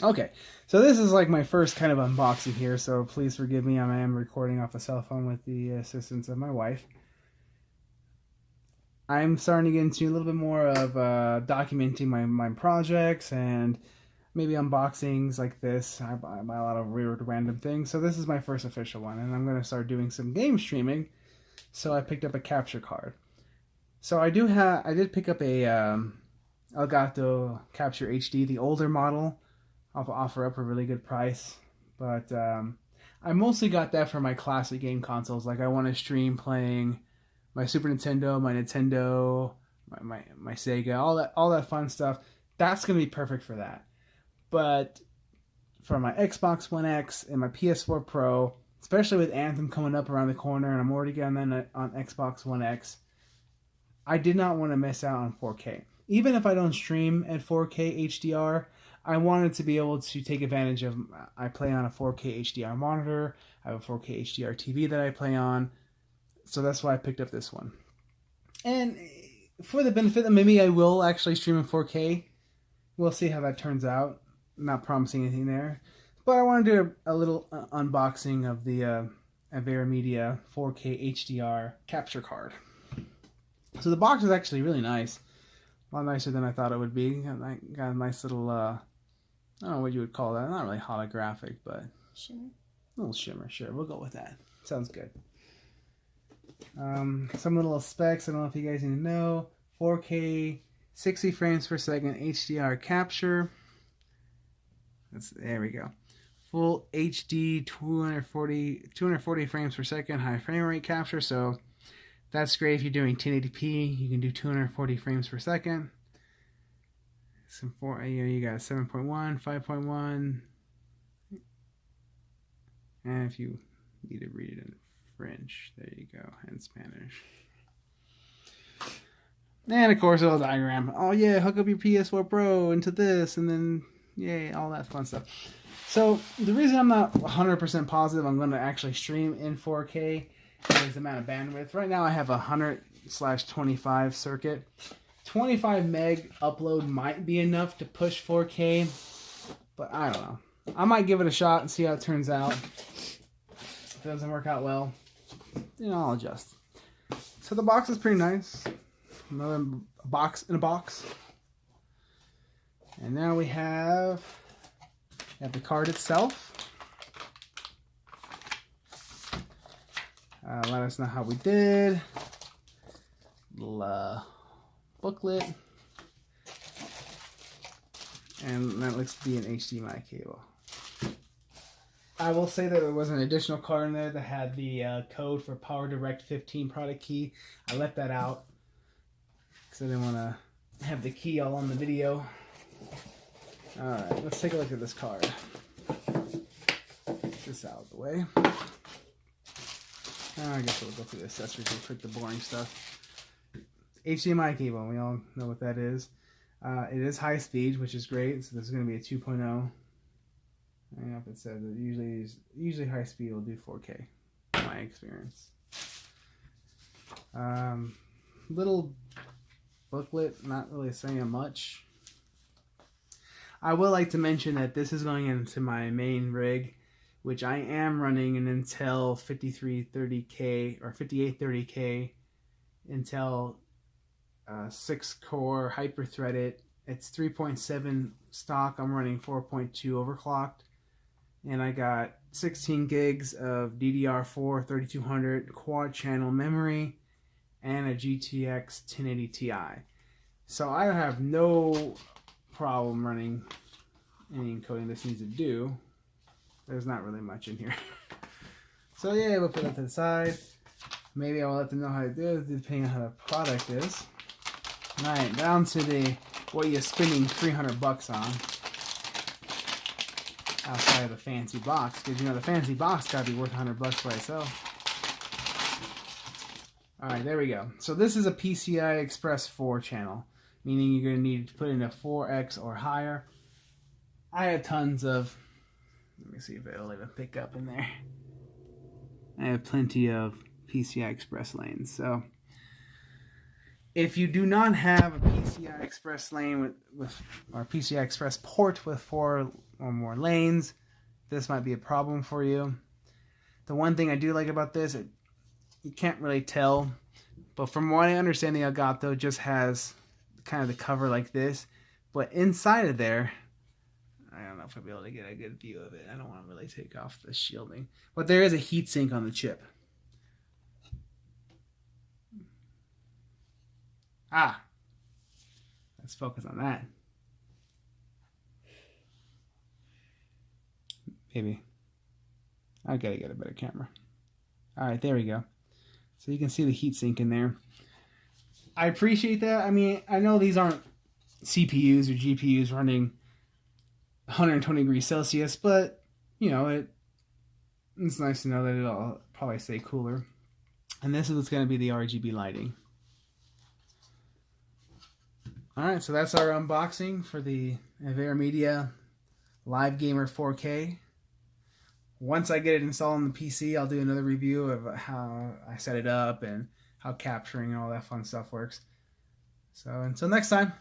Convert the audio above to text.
Okay, so this is like my first kind of unboxing here, so please forgive me. I am recording off a cell phone with the assistance of my wife. I'm starting to get into a little bit more of documenting my projects and maybe unboxings like this. I buy a lot of weird random things, so this is my first official one, and I'm going to start doing some game streaming. So I picked up a capture card. So I did pick up a Elgato Capture HD, the older model. I'll offer up a really good price, but I mostly got that for my classic game consoles. Like I want to stream playing my Super Nintendo, my Nintendo, my Sega, all that fun stuff. That's gonna be perfect for that. But for my Xbox One X and my PS4 Pro, especially with Anthem coming up around the corner, and I'm already getting that on Xbox One X, I did not want to miss out on 4K. Even if I don't stream at 4K HDR, I wanted to be able to take advantage of. I play on a 4K HDR monitor. I have a 4K HDR TV that I play on, so that's why I picked up this one. And for the benefit that maybe I will actually stream in 4K, we'll see how that turns out. I'm not promising anything there, but I want to do a little unboxing of the AverMedia 4K HDR capture card. So the box is actually really nice. A lot nicer than I thought it would be. Got a nice little, I don't know what you would call that. Not really holographic, but Shimmer. a little shimmer. Sure, we'll go with that. Sounds good. Some little specs. I don't know if you guys need to know. 4K, 60 frames per second HDR capture. There we go. Full HD 240 frames per second high frame rate capture. So that's great if you're doing 1080p. You can do 240 frames per second. You got 7.1, 5.1, and if you need to read it in French, there you go, and Spanish. And of course, a little diagram. Oh yeah, hook up your PS4 Pro into this, and then yay, all that fun stuff. So the reason I'm not 100% positive I'm going to actually stream in 4K is the amount of bandwidth. Right now I have a 100/25 circuit. 25 meg upload might be enough to push 4K, but I don't know. I might give it a shot and see how it turns out. If it doesn't work out well, I'll adjust. So the box is pretty nice. Another box in a box. And now we have the card itself. Let us know how we did. Little booklet. And that looks to be an HDMI cable. I will say that there was an additional card in there that had the code for PowerDirect 15 product key. I left that out because I didn't want to have the key all on the video. Alright, let's take a look at this card. Get this out of the way. I guess we'll go through the accessories real quick, the boring stuff. HDMI cable, we all know what that is. It is high speed, which is great. So this is going to be a 2.0. I don't know if it says it. Usually high speed will do 4K, in my experience. Little booklet, not really saying much. I would like to mention that this is going into my main rig, which I am running an Intel 5330K or 5830K Intel 6-core hyper-threaded. It's 3.7 stock. I'm running 4.2 overclocked. And I got 16 gigs of DDR4 3200 quad channel memory and a GTX 1080 Ti. So I have no problem running any encoding this needs to do. There's not really much in here. So yeah, we'll put it to the side. Maybe I'll let them know how to do it depending on how the product is. Alright, down to what you're spending $300 on. Outside of the fancy box, because the fancy box gotta be worth $100 by itself. Alright, there we go. So this is a PCI Express 4 channel, meaning you're gonna need to put in a 4X or higher. I have tons of, let me see if it'll even pick up in there. I have plenty of PCI Express lanes. So if you do not have a PCI Express lane with or PCI Express port with 4 or more lanes, this might be a problem for you. The one thing I do like about this, you can't really tell, but from what I understand, the Elgato just has kind of the cover like this, but inside of there, I don't know if I'll be able to get a good view of it. I don't want to really take off the shielding, but there is a heatsink on the chip. Let's focus on that. Maybe. I gotta get a better camera. Alright, there we go. So you can see the heatsink in there. I appreciate that. I mean, I know these aren't CPUs or GPUs running 120 degrees Celsius, but, you know, it's nice to know that it'll probably stay cooler. And this is what's going to be the RGB lighting. Alright, so that's our unboxing for the AverMedia Live Gamer 4K. Once I get it installed on the PC, I'll do another review of how I set it up and how capturing and all that fun stuff works. So until next time.